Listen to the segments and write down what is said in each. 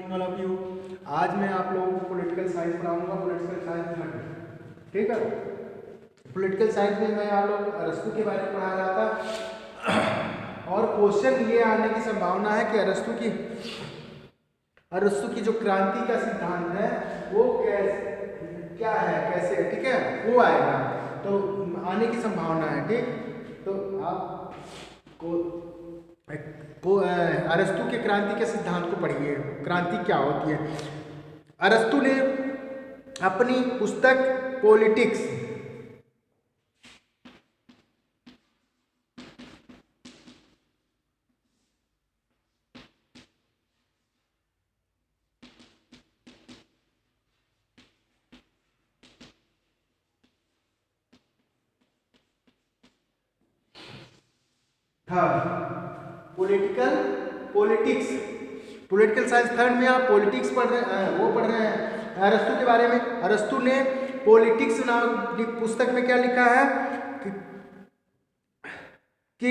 All of you. आज मैं आप लोगों को पॉलिटिकल साइंस पढ़ाऊंगा, पॉलिटिकल साइंस थर्ड। ठीक है, पॉलिटिकल साइंस में मैं आप लोग अरस्तु के बारे में पढ़ा रहा था और क्वेश्चन ये आने की संभावना है कि अरस्तु की जो क्रांति का सिद्धांत है वो क्या है, कैसे है, ठीक है, वो आएगा, तो आने की संभावना है। ठीक, तो आप अरस्तु के क्रांति के सिद्धांत को पढ़िए। क्रांति क्या होती है? अरस्तु ने अपनी पुस्तक पॉलिटिक्स पॉलिटिकल साइंस थर्ड में आप पॉलिटिक्स पढ़ रहे हैं, वो पढ़ रहे हैं अरस्तु के बारे में। अरस्तु ने पॉलिटिक्स नामक पुस्तक में क्या लिखा है कि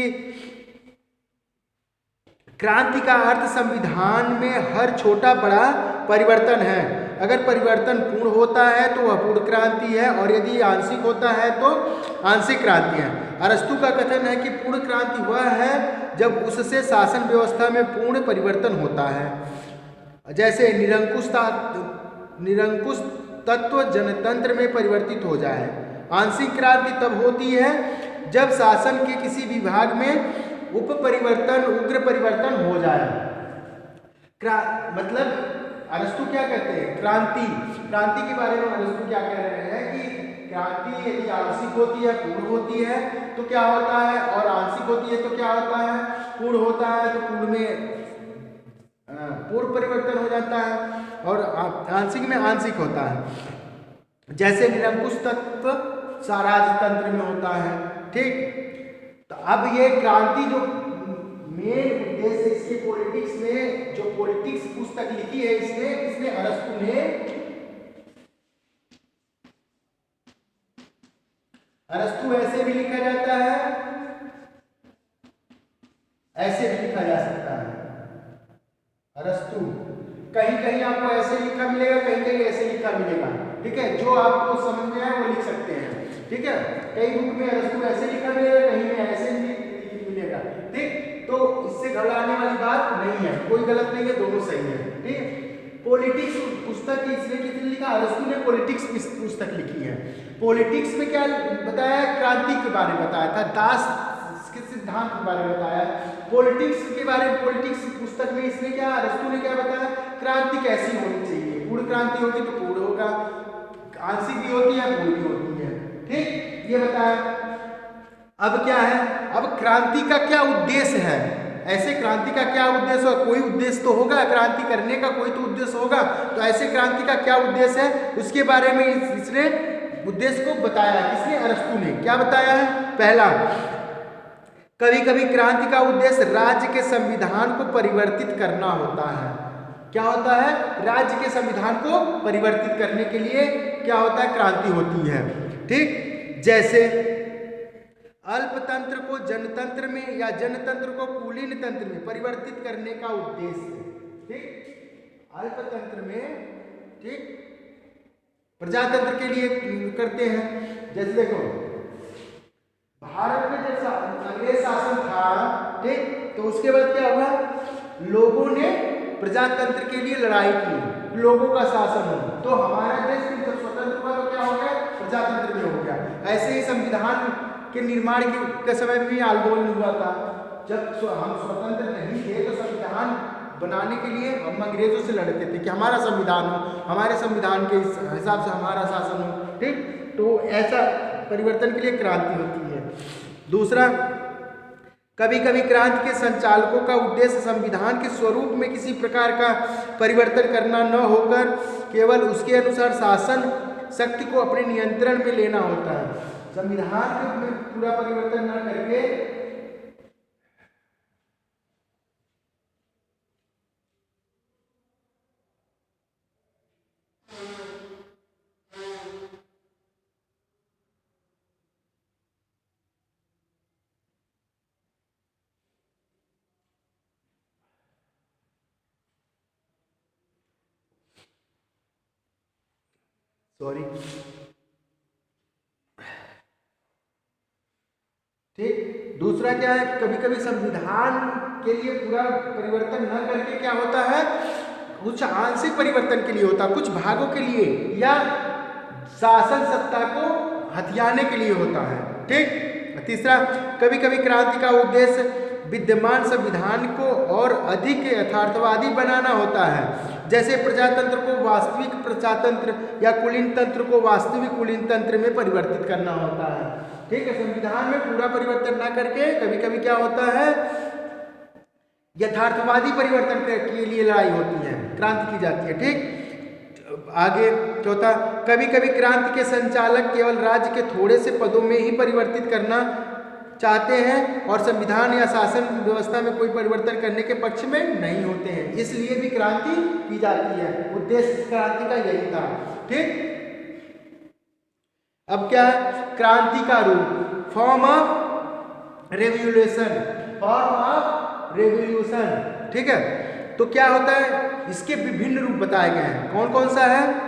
क्रांति का अर्थ संविधान में हर छोटा बड़ा परिवर्तन है। अगर परिवर्तन पूर्ण होता है तो वह पूर्ण क्रांति है और यदि आंशिक होता है तो आंशिक क्रांति है। अरस्तु का कथन है कि पूर्ण क्रांति वह है जब उससे शासन व्यवस्था में पूर्ण परिवर्तन होता है, जैसे निरंकुश तत्व जनतंत्र में परिवर्तित हो जाए। आंशिक क्रांति तब होती है जब शासन के किसी विभाग में उग्र परिवर्तन हो जाए। मतलब अरस्तु क्या कहते हैं? क्रांति के बारे में अरस्तु क्या कह रहे हैं कि क्रांति यदि आंशिक होती है, पूर्ण होती है तो क्या होता है, और आंशिक होती है तो क्या होता है, पूर्ण होता है तो पूर्ण में पूर्ण परिवर्तन हो जाता है और आंशिक में आंशिक होता है, जैसे निरंकुश तत्व राजतंत्र में होता है। ठीक, तो अब ये क्रांति जो मेन उद्देश्य इसके पॉलिटिक्स में, जो पॉलिटिक्स पुस्तक लिखी है इसमें अरस्तु ने अरस्तु ऐसे भी लिखा जाता है, ऐसे भी लिखा जा सकता है। अरस्तु कहीं कहीं आपको ऐसे लिखा मिलेगा, कहीं कहीं ऐसे लिखा मिलेगा। ठीक है, जो आपको समझ में आए वो लिख सकते हैं। ठीक है, कई बुक में अरस्तु ऐसे लिखा मिलेगा, कहीं में ऐसे मिलेगा। ठीक, तो इससे घबराने वाली बात नहीं है, कोई गलत नहीं है, दोनों सही है। ठीक, पॉलिटिक्स पुस्तक इसमें किसने लिखा? अरस्तु ने पॉलिटिक्स पुस्तक लिखी है। पॉलिटिक्स में क्या बताया? क्रांति के बारे में बताया था, दास के सिद्धांत के बारे में बताया। पॉलिटिक्स के बारे में पॉलिटिक्स पुस्तक में इसने क्या, अरस्तु ने क्या बताया? क्रांति कैसी होनी चाहिए, पूर्ण क्रांति होगी तो पूर्ण होगा, आंशिक भी होती है, पूर्ण भी होती है। ठीक, ये बताया। अब क्या है, अब क्रांति का क्या उद्देश्य है? ऐसे क्रांति का क्या उद्देश्य होगा? कोई उद्देश्य तो होगा, क्रांति करने का कोई तो उद्देश्य होगा। तो ऐसे क्रांति का क्या उद्देश्य है, उसके बारे में इसने उद्देश्य को बताया। किसने? अरस्तु ने। क्या बताया है? पहला, कभी कभी क्रांति का उद्देश्य राज्य के संविधान को परिवर्तित करना होता है। क्या होता है? राज्य के संविधान को परिवर्तित करने के लिए क्या होता है? क्रांति होती है। ठीक, जैसे अल्पतंत्र को जनतंत्र में या जनतंत्र को कुलीन तंत्र में परिवर्तित करने का उद्देश्य। ठीक, अल्पतंत्र में, ठीक, प्रजातंत्र के लिए करते हैं। जैसे देखो, भारत में जब अंग्रेज शासन था, ठीक, तो उसके बाद क्या हुआ? लोगों ने प्रजातंत्र के लिए लड़ाई की, लोगों का शासन हो, तो हमारा देश जब स्वतंत्र हुआ तो क्या हो गया? प्रजातंत्र में हो गया। ऐसे ही संविधान के निर्माण के समय में भी आंदोलन हुआ था। जब हम स्वतंत्र नहीं थे तो संविधान बनाने के लिए हम अंग्रेजों से लड़ते थे कि हमारा संविधान हो, हमारे संविधान के हिसाब से हमारा शासन हो। ठीक, तो ऐसा परिवर्तन के लिए क्रांति होती है। दूसरा, कभी कभी क्रांति के संचालकों का उद्देश्य संविधान के स्वरूप में किसी प्रकार का परिवर्तन करना न होकर केवल उसके अनुसार शासन शक्ति को अपने नियंत्रण में लेना होता है। संविधान में पूरा परिवर्तन न करके सॉरी, ठीक। दूसरा क्या है, कभी कभी संविधान के लिए पूरा परिवर्तन न करके क्या होता है, कुछ आंशिक परिवर्तन के लिए होता है, कुछ भागों के लिए या शासन सत्ता को हथियाने के लिए होता है, ठीक। तीसरा, कभी कभी क्रांति का उद्देश्य विद्यमान संविधान को और अधिक यथार्थवादी बनाना होता है, जैसे प्रजातंत्र को वास्तविक प्रजातंत्र या कुलीन तंत्र को वास्तविक कुलीन तंत्र में परिवर्तित करना होता है, ठीक है। संविधान में पूरा परिवर्तन ना करके कभी कभी क्या होता है, यथार्थवादी परिवर्तन के लिए लड़ाई होती है, क्रांति की जाती है, ठीक। आगे चौथा, कभी कभी क्रांति के संचालक केवल राज्य के थोड़े से पदों में ही परिवर्तित करना चाहते हैं और संविधान या शासन व्यवस्था में कोई परिवर्तन करने के पक्ष में नहीं होते हैं, इसलिए भी क्रांति की जाती है। उद्देश्य क्रांति का यही था, ठीक। अब क्या है, क्रांति का रूप, form of revolution, form of revolution, ठीक है। तो क्या होता है, इसके विभिन्न रूप बताए गए हैं, कौन कौन सा है,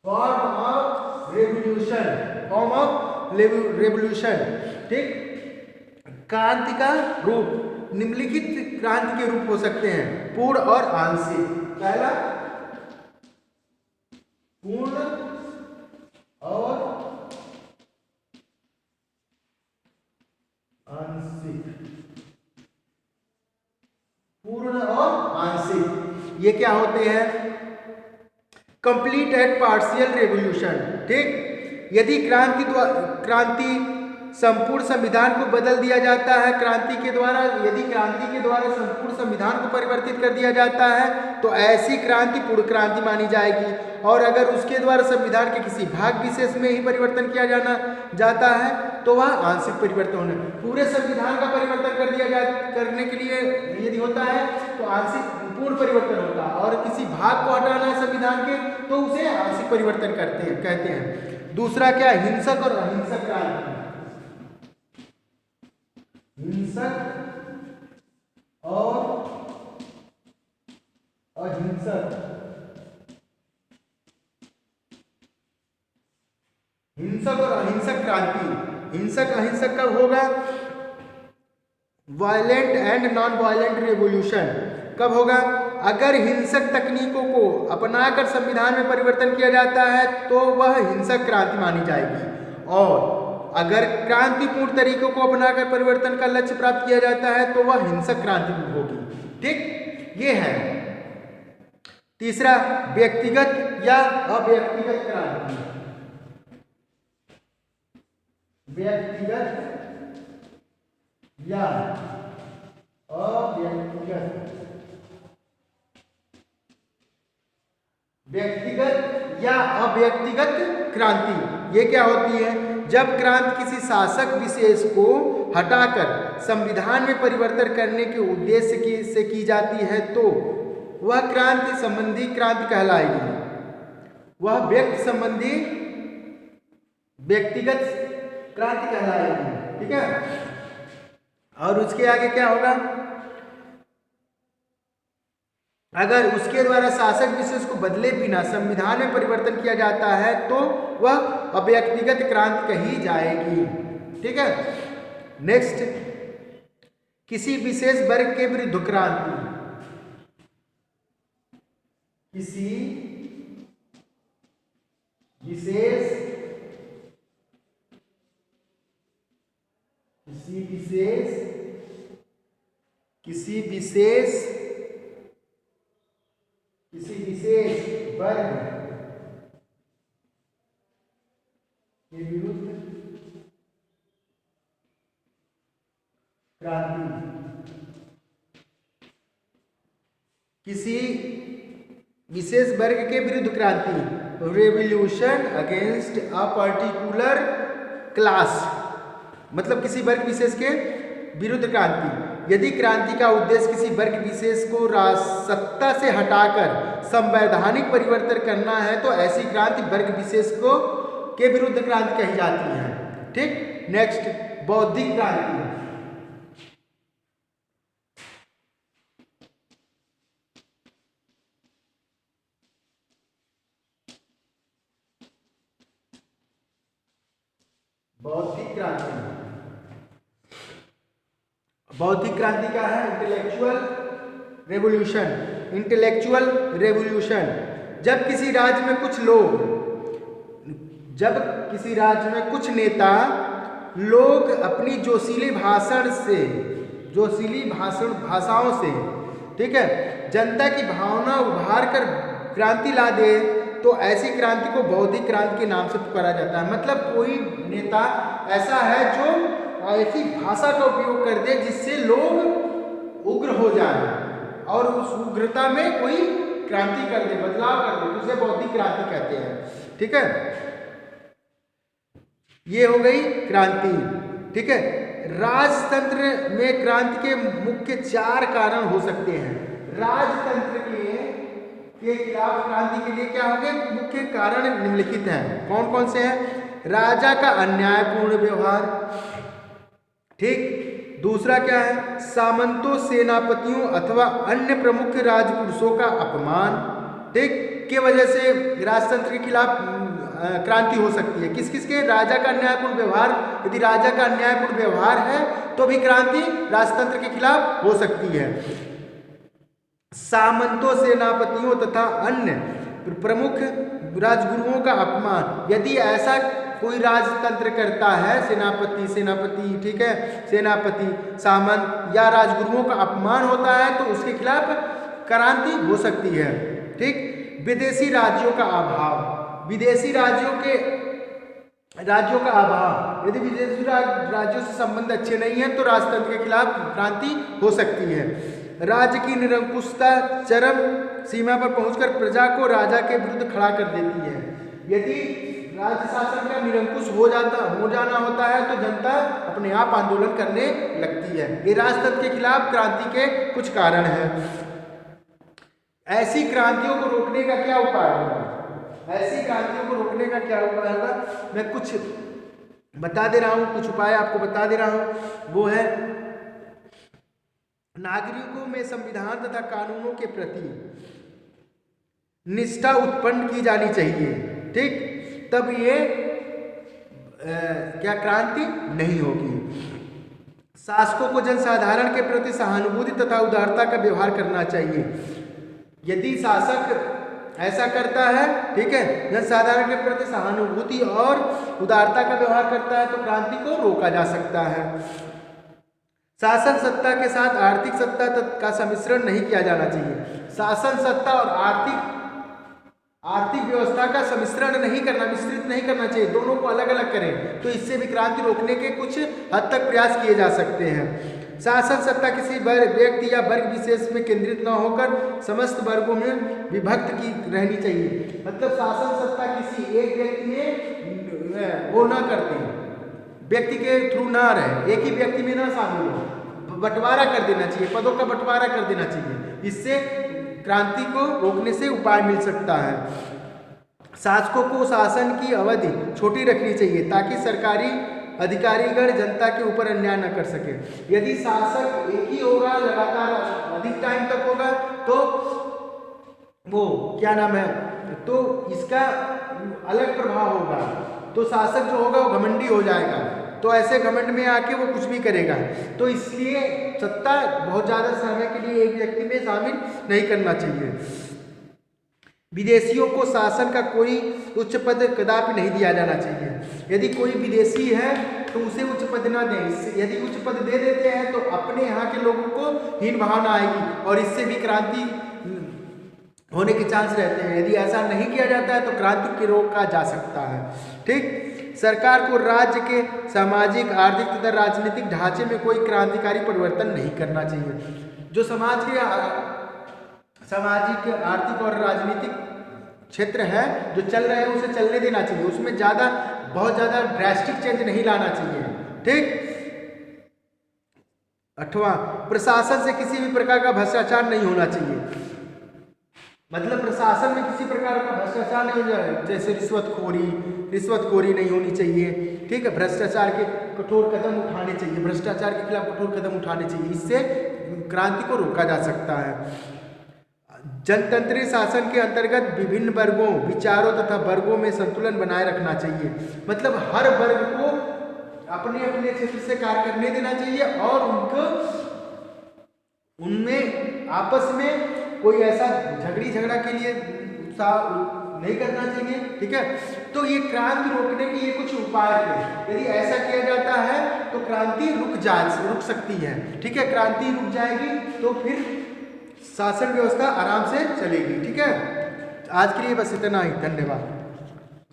form of revolution, form of revolution, ठीक। क्रांति का रूप, निम्नलिखित क्रांति के रूप हो सकते हैं, पूर्ण और आंशिक। पहला, पूर्ण और आंशिक, पूर्ण और आंशिक ये क्या होते हैं, कंप्लीट एंड पार्शियल रेवोल्यूशन, ठीक। यदि क्रांति संपूर्ण संविधान को बदल दिया जाता है, क्रांति के द्वारा संपूर्ण संविधान को परिवर्तित कर दिया जाता है तो ऐसी क्रांति पूर्ण क्रांति मानी जाएगी, और अगर उसके द्वारा संविधान के किसी भाग विशेष में ही परिवर्तन किया जाता है तो वह आंशिक परिवर्तन है। पूरे संविधान का परिवर्तन करने के लिए यदि होता है तो आंशिक पूर्ण परिवर्तन होता है, और किसी भाग को हटाना है संविधान के तो उसे आंशिक परिवर्तन कहते हैं। दूसरा क्या, हिंसक और अहिंसक क्रांति, हिंसक और अहिंसक, हिंसक और अहिंसक क्रांति। हिंसक अहिंसक कब होगा, violent and non violent revolution कब होगा, अगर हिंसक तकनीकों को अपनाकर संविधान में परिवर्तन किया जाता है तो वह हिंसक क्रांति मानी जाएगी, और अगर क्रांतिपूर्ण तरीकों को अपनाकर परिवर्तन का लक्ष्य प्राप्त किया जाता है तो वह हिंसक क्रांति होगी, ठीक। ये है। तीसरा, व्यक्तिगत या अव्यक्तिगत क्रांति, व्यक्तिगत या अव्यक्तिगत, व्यक्तिगत या अव्यक्तिगत क्रांति ये क्या होती है, जब क्रांति किसी शासक विशेष को हटाकर संविधान में परिवर्तन करने के उद्देश्य से की जाती है तो वह क्रांति संबंधी क्रांति कहलाएगी, वह व्यक्ति संबंधी व्यक्तिगत क्रांति कहलाएगी, ठीक है। और उसके आगे क्या होगा, अगर उसके द्वारा शासक विशेष को बदले बिना संविधान में परिवर्तन किया जाता है तो वह अव्यक्तिगत क्रांति कही जाएगी, ठीक है। नेक्स्ट, किसी विशेष वर्ग के विरुद्ध क्रांति, किसी विशेष वर्ग के विरुद्ध क्रांति, किसी विशेष वर्ग के विरुद्ध क्रांति, revolution against a particular class, मतलब किसी वर्ग विशेष के विरुद्ध क्रांति। यदि क्रांति का उद्देश्य किसी वर्ग विशेष को सत्ता से हटाकर संवैधानिक परिवर्तन करना है तो ऐसी क्रांति वर्ग विशेष को के विरुद्ध क्रांति कही जाती है। ठीक, नेक्स्ट बौद्धिक क्रांति। बौद्धिक क्रांति, बौद्धिक क्रांति क्या है? Intellectual revolution. इंटेलेक्चुअल रेवोल्यूशन जब किसी राज्य में कुछ नेता लोग अपनी जोशीली भाषाओं से, ठीक है, जनता की भावना उभार कर क्रांति ला दे तो ऐसी क्रांति को बौद्धिक क्रांति के नाम से पुकारा जाता है। मतलब कोई नेता ऐसा है जो ऐसी भाषा का उपयोग कर दे जिससे लोग उग्र हो जाए और उस उग्रता में कोई क्रांति कर दे, बदलाव कर दे, उसे बौद्धिक क्रांति कहते हैं। ठीक है, ये हो गई क्रांति। ठीक है, राजतंत्र में क्रांति के मुख्य 4 कारण हो सकते हैं। राजतंत्र के खिलाफ क्रांति के लिए क्या होंगे? मुख्य कारण निम्नलिखित हैं। कौन कौन से हैं? राजा का अन्यायपूर्ण व्यवहार, ठीक। दूसरा क्या है? सामंतों, सेनापतियों अथवा अन्य प्रमुख राजपुरुषों का अपमान, ठीक, के वजह से राजतंत्र के खिलाफ क्रांति हो सकती है। किस किस के? राजा का अन्यायपूर्ण व्यवहार। यदि राजा का अन्यायपूर्ण व्यवहार है तो भी क्रांति राजतंत्र के खिलाफ हो सकती है। सामंतों, सेनापतियों तथा अन्य प्रमुख राजगुरुओं का अपमान, यदि ऐसा कोई राजतंत्र करता है, सेनापति, ठीक है, सेनापति, सामंत या राजगुरुओं का अपमान होता है तो उसके खिलाफ क्रांति हो सकती है। ठीक। विदेशी राज्यों का अभाव, विदेशी राज्यों का अभाव, यदि विदेशी राज्यों से संबंध अच्छे नहीं हैं तो राजतंत्र के खिलाफ क्रांति हो सकती है। राज्य की निरंकुशता चरम सीमा पर पहुंचकर प्रजा को राजा के विरुद्ध खड़ा कर देती है। यदि राज्य शासन का निरंकुश हो जाना होता है तो जनता अपने आप आंदोलन करने लगती है। ये राजतंत्र के खिलाफ क्रांति के कुछ कारण हैं। ऐसी क्रांतियों को रोकने का क्या उपाय होगा? ऐसी क्रांतियों को रोकने का क्या उपाय होगा? मैं कुछ बता दे रहा हूँ, कुछ उपाय आपको बता दे रहा हूँ। वो है, नागरिकों में संविधान तथा कानूनों के प्रति निष्ठा उत्पन्न की जानी चाहिए। ठीक, तब ये क्या क्रांति नहीं होगी। शासकों को जनसाधारण के प्रति सहानुभूति तथा उदारता का व्यवहार करना चाहिए। यदि शासक ऐसा करता है, ठीक है, जनसाधारण के प्रति सहानुभूति और उदारता का व्यवहार करता है तो क्रांति को रोका जा सकता है। शासन सत्ता के साथ आर्थिक सत्ता का सम्मिश्रण नहीं किया जाना चाहिए। शासन सत्ता और आर्थिक व्यवस्था का सम्मिश्रण नहीं करना, मिश्रित नहीं करना चाहिए, दोनों को अलग अलग करें तो इससे भी क्रांति रोकने के कुछ हद तक प्रयास किए जा सकते हैं। शासन सत्ता किसी व्यक्ति या वर्ग विशेष में केंद्रित न होकर समस्त वर्गों में विभक्त की रहनी चाहिए। मतलब शासन सत्ता किसी एक व्यक्ति में वो न करते, व्यक्ति के थ्रू ना रहे, एक ही व्यक्ति में ना शामिल हो, बंटवारा कर देना चाहिए, पदों का बंटवारा कर देना चाहिए। इससे क्रांति को रोकने से उपाय मिल सकता है। शासकों को शासन की अवधि छोटी रखनी चाहिए ताकि सरकारी अधिकारीगण जनता के ऊपर अन्याय न कर सके। यदि शासक एक ही होगा, लगातार अधिक टाइम तक होगा तो वो क्या नाम है, तो इसका अलग प्रभाव होगा। तो शासक जो होगा वो घमंडी हो जाएगा, तो ऐसे घमंड में आके वो कुछ भी करेगा। तो इसलिए सत्ता बहुत ज़्यादा समय के लिए एक व्यक्ति में शामिल नहीं करना चाहिए। विदेशियों को शासन का कोई उच्च पद कदापि नहीं दिया जाना चाहिए। यदि कोई विदेशी है तो उसे उच्च पद ना दें। यदि उच्च पद दे देते हैं तो अपने यहाँ के लोगों को हीन भावना आएगी और इससे भी क्रांति होने के चांस रहते हैं। यदि ऐसा नहीं किया जाता है तो क्रांति को रोका जा सकता है। ठीक, सरकार को राज्य के सामाजिक, आर्थिक तथा राजनीतिक ढांचे में कोई क्रांतिकारी परिवर्तन नहीं करना चाहिए। जो समाज के सामाजिक, आर्थिक और राजनीतिक क्षेत्र है जो चल रहे हैं उसे चलने देना चाहिए, उसमें बहुत ज़्यादा ड्रास्टिक चेंज नहीं लाना चाहिए। ठीक, 8वां, प्रशासन से किसी भी प्रकार का भ्रष्टाचार नहीं होना चाहिए। मतलब प्रशासन में किसी प्रकार का भ्रष्टाचार नहीं होना चाहिए, जैसे रिश्वतखोरी नहीं होनी चाहिए। ठीक है, भ्रष्टाचार के कठोर कदम उठाने चाहिए, भ्रष्टाचार के खिलाफ कठोर कदम उठाने चाहिए, इससे क्रांति को रोका जा सकता है। जनतंत्री शासन के अंतर्गत विभिन्न वर्गों, विचारों तथा वर्गों में संतुलन बनाए रखना चाहिए। मतलब हर वर्ग को अपने अपने क्षेत्र से कार्य करने देना चाहिए और उनमें आपस में कोई ऐसा झगड़ा के लिए नहीं करना चाहिए। ठीक है, तो ये क्रांति रोकने के ये कुछ उपाय थे। यदि ऐसा किया जाता है तो क्रांति रुक सकती है। ठीक है, क्रांति रुक जाएगी तो फिर शासन व्यवस्था आराम से चलेगी। ठीक है, आज के लिए बस इतना ही, धन्यवाद।